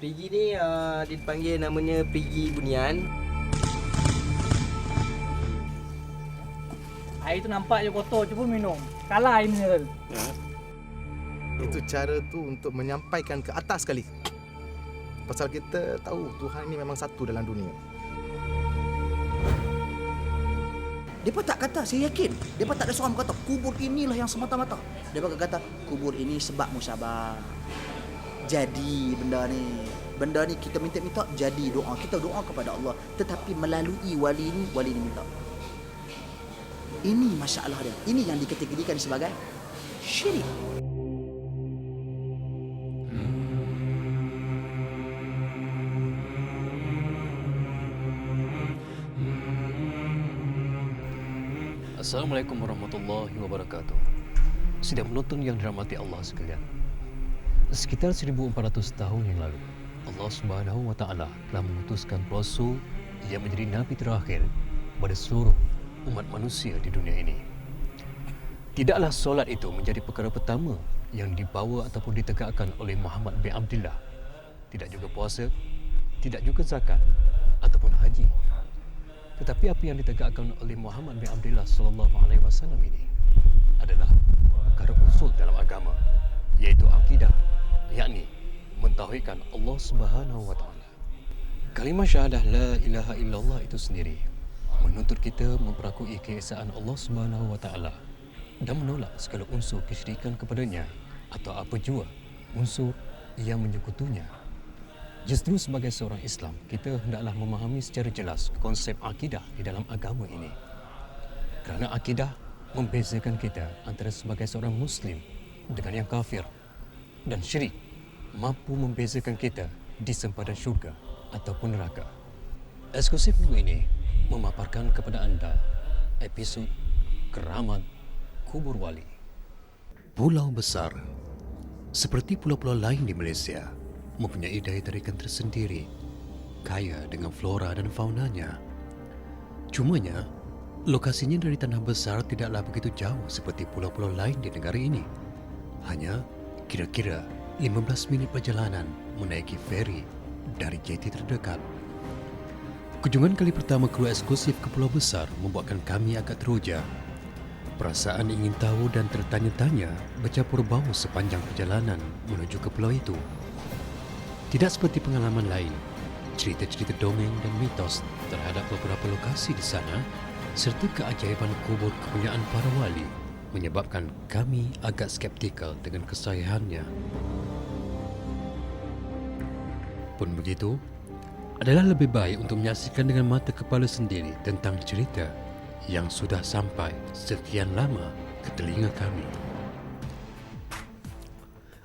Perigi ni dipanggil namanya perigi bunian. Air tu nampak je kotor, cuba minum. Kalah air mineral. Itu cara tu untuk menyampaikan ke atas sekali. Pasal kita tahu Tuhan ni memang satu dalam dunia. Depa tak kata, saya yakin. Depa tak ada seorang kata kubur inilah yang semata-mata. Depa kata kubur ini sebab musabah. Jadi benda ni kita minta jadi doa. Kita doa kepada Allah, tetapi melalui wali ni minta. Ini masalah dia. Ini yang dikategorikan sebagai syirik. Assalamualaikum warahmatullahi wabarakatuh. Sidang penonton yang dirahmati Allah sekalian. Sekitar 1400 tahun yang lalu, Allah Subhanahu wa taala telah mengutuskan rasul yang menjadi nabi terakhir pada seluruh umat manusia di dunia ini. Tidaklah solat itu menjadi perkara pertama yang dibawa ataupun ditegakkan oleh Muhammad bin Abdullah. Tidak juga puasa, tidak juga zakat ataupun haji. Tetapi apa yang ditegakkan oleh Muhammad bin Abdullah sallallahu alaihi wasallam ini adalah perkara usul dalam agama, iaitu akidah, yakni mentauhidkan Allah Subhanahu wa taala. Kalimah syahadah la ilaha illallah itu sendiri menuntut kita memperakui keesaan Allah Subhanahu wa taala dan menolak segala unsur kesyirikan kepadanya atau apa jua unsur yang menyekutunya. Justru sebagai seorang Islam, kita hendaklah memahami secara jelas konsep akidah di dalam agama ini. Kerana akidah membezakan kita antara sebagai seorang Muslim dengan yang kafir, dan syirik mampu membezakan kita di sempadan syurga ataupun neraka. Eksklusif minggu ini memaparkan kepada anda episod Keramat Kubur Wali. Pulau besar seperti pulau-pulau lain di Malaysia mempunyai daya tarikan tersendiri, kaya dengan flora dan faunanya. Cumanya, lokasinya dari tanah besar tidaklah begitu jauh seperti pulau-pulau lain di negara ini. Hanya kira-kira 15 minit perjalanan menaiki feri dari jeti terdekat. Kunjungan kali pertama kru eksklusif ke Pulau Besar membuatkan kami agak teruja. Perasaan ingin tahu dan tertanya-tanya bercampur bau sepanjang perjalanan menuju ke pulau itu. Tidak seperti pengalaman lain, cerita-cerita dongeng dan mitos terhadap beberapa lokasi di sana serta keajaiban kubur kepunyaan para wali menyebabkan kami agak skeptikal dengan kesahihannya. Pun begitu, adalah lebih baik untuk menyaksikan dengan mata kepala sendiri tentang cerita yang sudah sampai sekian lama ke telinga kami.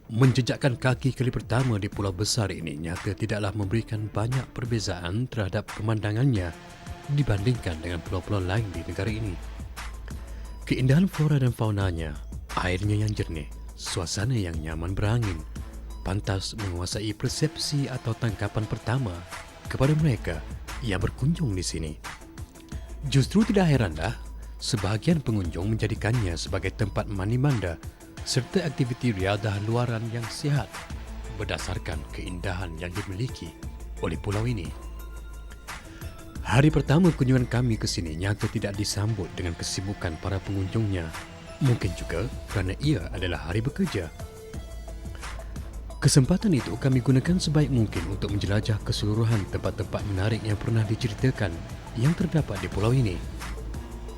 Menjejakkan kaki kali pertama di Pulau Besar ini nyata tidaklah memberikan banyak perbezaan terhadap pemandangannya dibandingkan dengan pulau-pulau lain di negara ini. Keindahan flora dan faunanya, airnya yang jernih, suasana yang nyaman berangin, pantas menguasai persepsi atau tangkapan pertama kepada mereka yang berkunjung di sini. Justru tidak heranlah sebahagian pengunjung menjadikannya sebagai tempat mandi-manda serta aktiviti riadah luaran yang sihat berdasarkan keindahan yang dimiliki oleh pulau ini. Hari pertama kunjungan kami ke sini nyata tidak disambut dengan kesibukan para pengunjungnya. Mungkin juga kerana ia adalah hari bekerja. Kesempatan itu kami gunakan sebaik mungkin untuk menjelajah keseluruhan tempat-tempat menarik yang pernah diceritakan yang terdapat di pulau ini.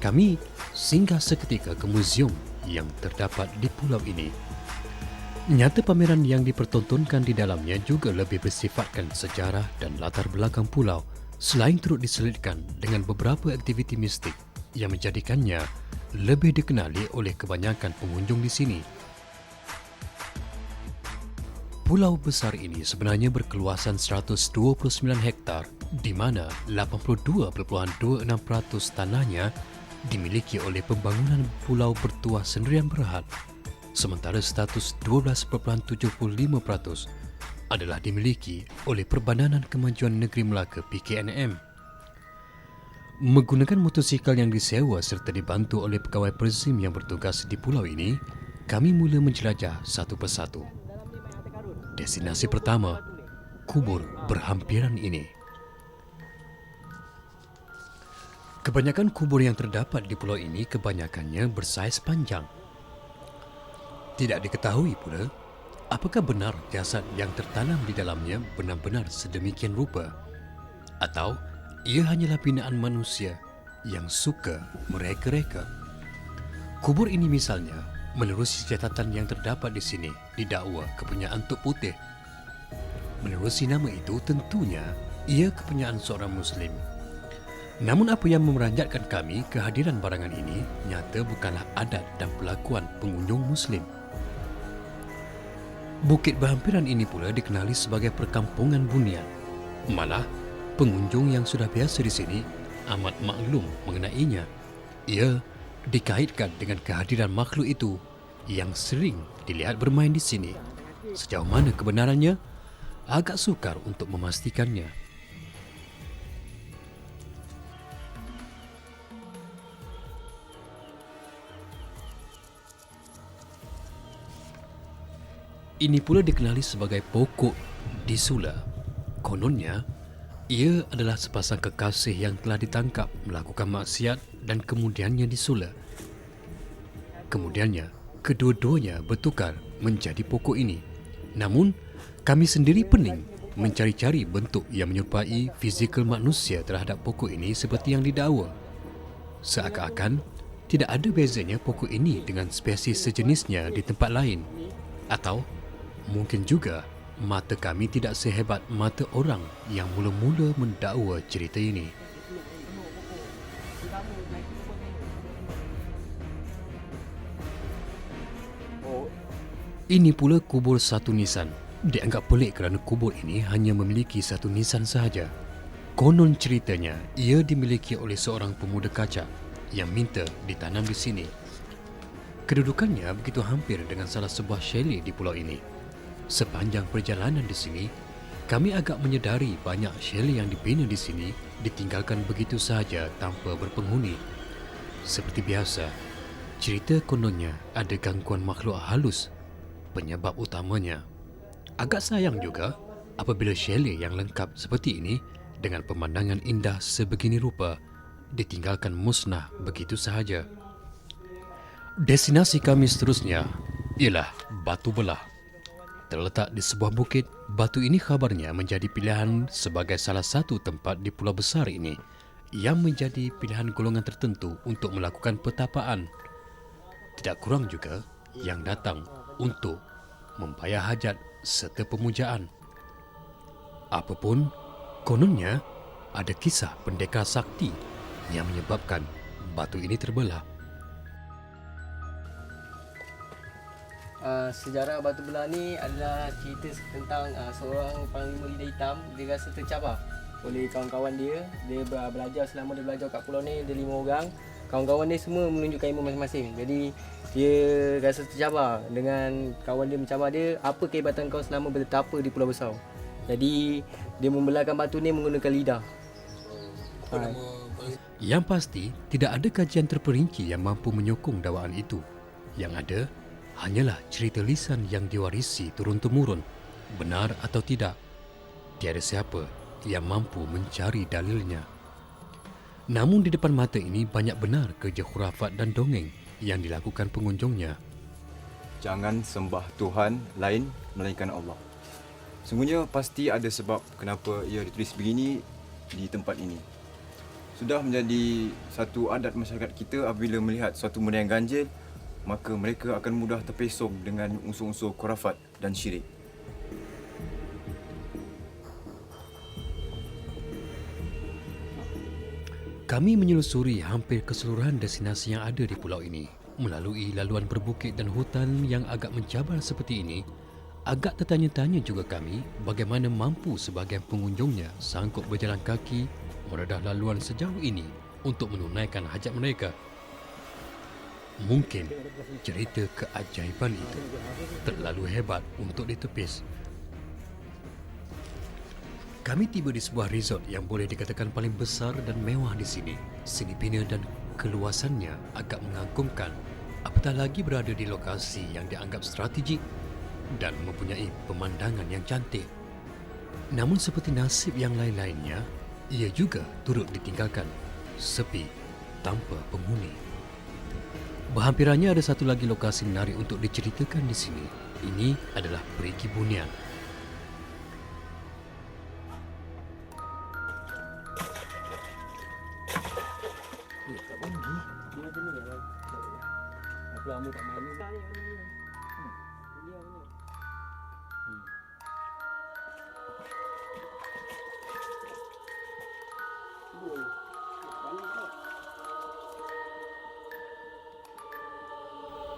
Kami singgah seketika ke muzium yang terdapat di pulau ini. Nyata pameran yang dipertontonkan di dalamnya juga lebih bersifatkan sejarah dan latar belakang pulau, selain turut diselitkan dengan beberapa aktiviti mistik yang menjadikannya lebih dikenali oleh kebanyakan pengunjung di sini. Pulau besar ini sebenarnya berkeluasan 129 hektar, di mana 82.26% tanahnya dimiliki oleh pembangunan pulau bertuah sendirian berhad, sementara status 12.75% adalah dimiliki oleh Perbadanan Kemajuan Negeri Melaka PKNM. Menggunakan motosikal yang disewa serta dibantu oleh pegawai perzim yang bertugas di pulau ini, kami mula menjelajah satu persatu. Destinasi pertama, kubur berhampiran ini. Kebanyakan kubur yang terdapat di pulau ini kebanyakannya bersaiz panjang. Tidak diketahui pula apakah benar jasad yang tertanam di dalamnya benar-benar sedemikian rupa, atau ia hanyalah binaan manusia yang suka mereka-reka. Kubur ini misalnya, menerusi catatan yang terdapat di sini, didakwa kepunyaan Tok Putih. Menerusi nama itu tentunya ia kepunyaan seorang Muslim. Namun apa yang memeranjatkan kami kehadiran barangan ini nyata bukanlah adat dan perlakuan pengunjung Muslim. Bukit berhampiran ini pula dikenali sebagai perkampungan bunian. Malah, pengunjung yang sudah biasa di sini amat maklum mengenainya. Ia dikaitkan dengan kehadiran makhluk itu yang sering dilihat bermain di sini. Sejauh mana kebenarannya, agak sukar untuk memastikannya. Ini pula dikenali sebagai pokok disula. Kononnya, ia adalah sepasang kekasih yang telah ditangkap melakukan maksiat dan kemudiannya disula. Kemudiannya, kedua-duanya bertukar menjadi pokok ini. Namun, kami sendiri pening mencari-cari bentuk yang menyerupai fizikal manusia terhadap pokok ini seperti yang didakwa. Seakan-akan tidak ada bezanya pokok ini dengan spesies sejenisnya di tempat lain. Atau mungkin juga mata kami tidak sehebat mata orang yang mula-mula mendakwa cerita ini. Ini pula kubur satu nisan. Dianggap pelik kerana kubur ini hanya memiliki satu nisan sahaja. Konon ceritanya, ia dimiliki oleh seorang pemuda kaca yang minta ditanam di sini. Kedudukannya begitu hampir dengan salah sebuah chalet di pulau ini. Sepanjang perjalanan di sini, kami agak menyedari banyak chalet yang dibina di sini ditinggalkan begitu sahaja tanpa berpenghuni. Seperti biasa, cerita kononnya ada gangguan makhluk halus penyebab utamanya. Agak sayang juga apabila chalet yang lengkap seperti ini dengan pemandangan indah sebegini rupa ditinggalkan musnah begitu sahaja. Destinasi kami seterusnya ialah Batu Belah. Terletak di sebuah bukit, batu ini khabarnya menjadi pilihan sebagai salah satu tempat di pulau besar ini yang menjadi pilihan golongan tertentu untuk melakukan petapaan. Tidak kurang juga yang datang untuk membayar hajat serta pemujaan. Apapun, kononnya ada kisah pendekar sakti yang menyebabkan batu ini terbelah. Sejarah Batu Belah ni adalah cerita tentang seorang panglima lidah hitam. Dia rasa tercabar oleh kawan-kawan dia. Dia belajar, selama dia belajar kat pulau ni, dia 5 orang. Kawan-kawan dia semua menunjukkan ilmu masing-masing. Jadi dia rasa tercabar dengan kawan dia mencabar dia, apa kehebatan kau selama bertapa di pulau besar. Jadi dia membelahkan batu ni menggunakan lidah. Yang pasti, tidak ada kajian terperinci yang mampu menyokong dakwaan itu. Yang ada hanyalah cerita lisan yang diwarisi turun-temurun, benar atau tidak. Tiada siapa yang mampu mencari dalilnya. Namun di depan mata ini banyak benar kerja khurafat dan dongeng yang dilakukan pengunjungnya. Jangan sembah Tuhan lain melainkan Allah. Sungguhnya pasti ada sebab kenapa ia ditulis begini di tempat ini. Sudah menjadi satu adat masyarakat kita apabila melihat suatu benda yang ganjil, maka mereka akan mudah terpesong dengan unsur-unsur khurafat dan syirik. Kami menyelusuri hampir keseluruhan destinasi yang ada di pulau ini. Melalui laluan berbukit dan hutan yang agak mencabar seperti ini, agak tertanya-tanya juga kami bagaimana mampu sebahagian pengunjungnya sanggup berjalan kaki meredah laluan sejauh ini untuk menunaikan hajat mereka. Mungkin cerita keajaiban itu terlalu hebat untuk ditepis. Kami tiba di sebuah resort yang boleh dikatakan paling besar dan mewah di sini. Seni bina dan keluasannya agak mengagumkan, apatah lagi berada di lokasi yang dianggap strategik dan mempunyai pemandangan yang cantik. Namun seperti nasib yang lain-lainnya, ia juga turut ditinggalkan, sepi, tanpa penghuni. Berhampirannya ada satu lagi lokasi menarik untuk diceritakan di sini. Ini adalah Perigi Bunian. Aku lama tak main ni.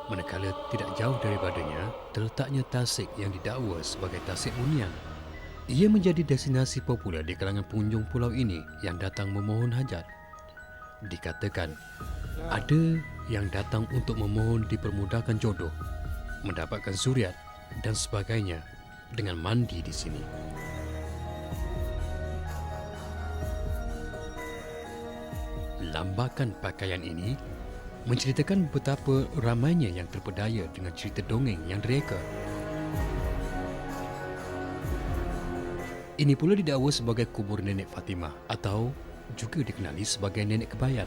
Manakala tidak jauh daripadanya terletaknya tasik yang didakwa sebagai Tasik Bunian. Ia menjadi destinasi popular di kalangan pengunjung pulau ini yang datang memohon hajat. Dikatakan ada yang datang untuk memohon dipermudahkan jodoh, mendapatkan zuriat dan sebagainya dengan mandi di sini. Lambakan pakaian ini menceritakan betapa ramainya yang terpedaya dengan cerita dongeng yang direka. Ini pula didakwa sebagai kubur Nenek Fatimah atau juga dikenali sebagai Nenek Kebayan.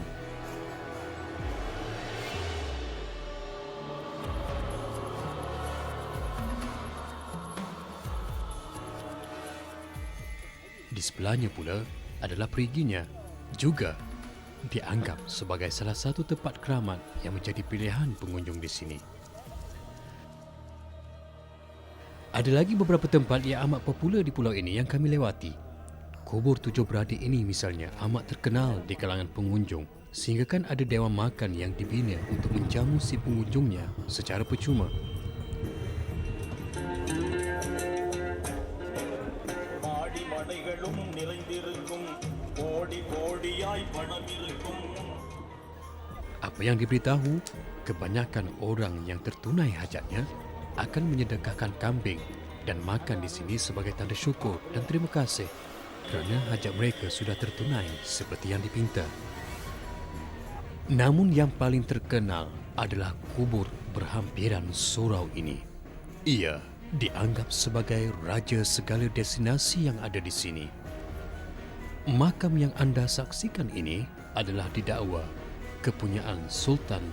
Di sebelahnya pula adalah periginya, juga dianggap sebagai salah satu tempat keramat yang menjadi pilihan pengunjung di sini. Ada lagi beberapa tempat yang amat popular di pulau ini yang kami lewati. Kubur tujuh beradik ini misalnya amat terkenal di kalangan pengunjung, sehingga kan ada dewan makan yang dibina untuk menjamu si pengunjungnya secara percuma. Apa yang diberitahu, kebanyakan orang yang tertunai hajatnya akan menyedekahkan kambing dan makan di sini sebagai tanda syukur dan terima kasih kerana hajat mereka sudah tertunai seperti yang dipinta. Namun yang paling terkenal adalah kubur berhampiran surau ini. Ia dianggap sebagai raja segala destinasi yang ada di sini. Makam yang anda saksikan ini adalah didakwa kepunyaan Sultan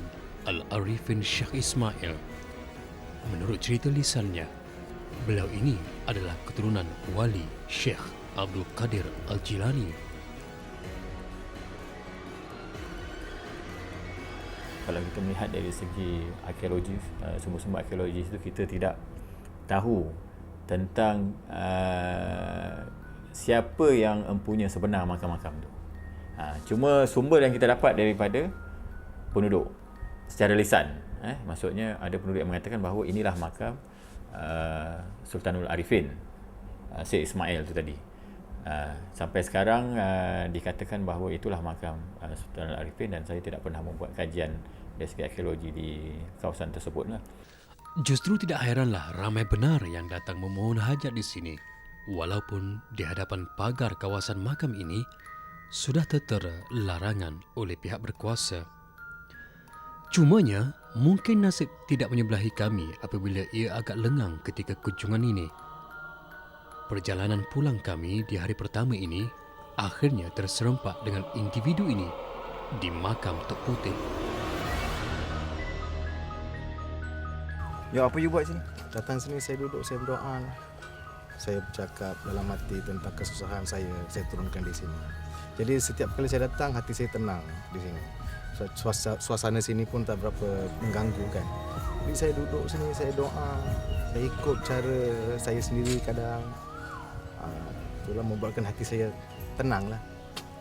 Al-Arifin Syekh Ismail. Menurut cerita lisannya, beliau ini adalah keturunan Wali Syekh Abdul Qadir Al-Jilani. Kalau kita melihat dari segi arkeologi, sumber-sumber arkeologi itu kita tidak tahu tentang siapa yang mempunyai sebenar makam-makam itu. Cuma sumber yang kita dapat daripada penduduk secara lisan. Maksudnya ada penduduk yang mengatakan bahawa inilah makam Sultanul Arifin Syekh Ismail itu tadi. Sampai sekarang dikatakan bahawa itulah makam Sultanul Arifin, dan saya tidak pernah membuat kajian dari segi arkeologi di kawasan tersebut. Justru tidak heranlah ramai benar yang datang memohon hajat di sini, walaupun di hadapan pagar kawasan makam ini sudah tertera larangan oleh pihak berkuasa. Cumanya, mungkin nasib tidak menyebelahi kami apabila ia agak lengang ketika kunjungan ini. Perjalanan pulang kami di hari pertama ini akhirnya terserempak dengan individu ini di makam Tok Putih. Ya, apa you buat sini? Datang sini saya duduk, saya berdoa. Saya bercakap dalam hati tentang kesusahan saya turunkan di sini. Jadi setiap kali saya datang, hati saya tenang di sini. Suasana sini pun tak berapa mengganggu kan. Jadi saya duduk sini, saya doa. Saya ikut cara saya sendiri kadang. Itulah membuatkan hati saya tenang lah.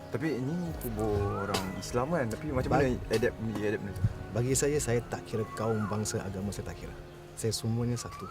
Tapi ini kubur orang Islam kan? Tapi macam mana adapt benda tu? Bagi saya tak kira kaum, bangsa, agama, saya tak kira. Saya semuanya satu.